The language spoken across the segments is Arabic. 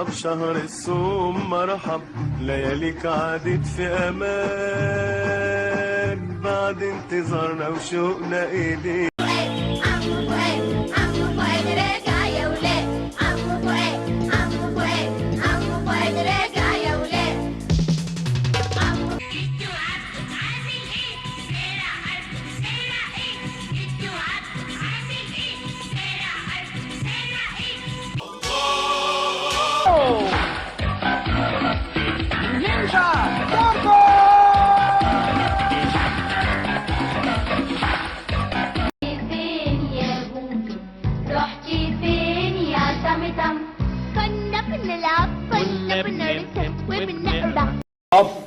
مرحب شهر الصوم مرحب، لياليك عادت في امان بعد انتظارنا وشوقنا اليك.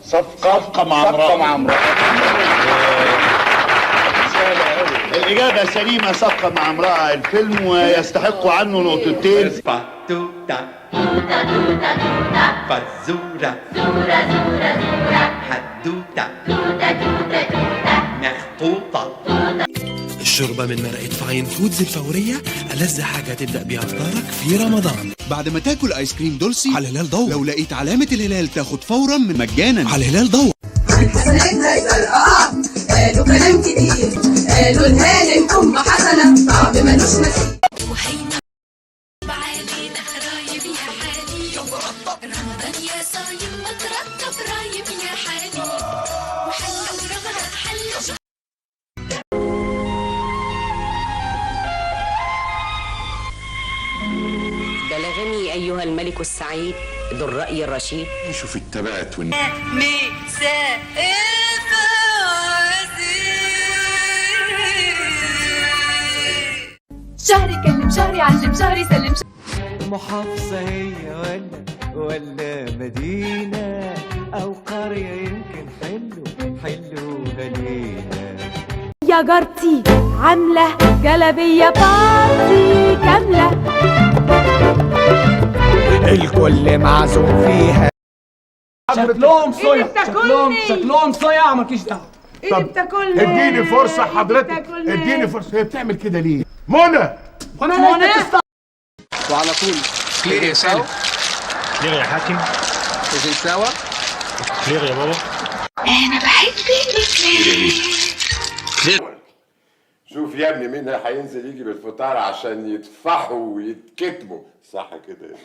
صفقة مع امرأة. الإجابة سليمة، صفقة مع امرأة الفيلم ويستحق عنه نقطتين. فاتوتا توتا توتا توتا فزورة زورة زورة زورة حدوتة توتا توتا توتا مخطوطة. الشوربة من مرقة فاين فودز الفورية ألذ حاجة تبدأ بيها فطارك في رمضان. بعد ما تاكل ايس كريم دولسي على الهلال دور، لو لقيت علامة الهلال تاخد فورا من مجانا على الهلال دور. حسناتها يبقى قالوا كلام كتير، قالوا الهانم أم حسنة طعم ملوش مثيل. وهينا بعلينا رايب يا حالي رمضان يا صايم مترتب رايب يا حالي وحلو رمضان حلو. بلغني أيها الملك السعيد ذو الرأي الرشيد. شوف التبات شهري كلم شهري علم شهري سلم محافظة هي ولا مدينة أو قرية يمكن حلو لينا. يا جارتي عاملة جلابية بارتي كاملة الكل معزوم فيها. شكلهم صيع شكلهم صيع مالكيش دعوة. ايه اللي بتاكلني؟ اديني فرصة حضرتك، اديني فرصة. هي بتعمل كده ليه؟ منى وعلى طول. كلير يا سالم. كلير يا حاكم. إذن سوا. كلير يا بابا. أنا بحبك كلير. شوف يا ابني مين هينزل يجي بالفطار عشان يتفحوا ويتكتموا، صح كده يا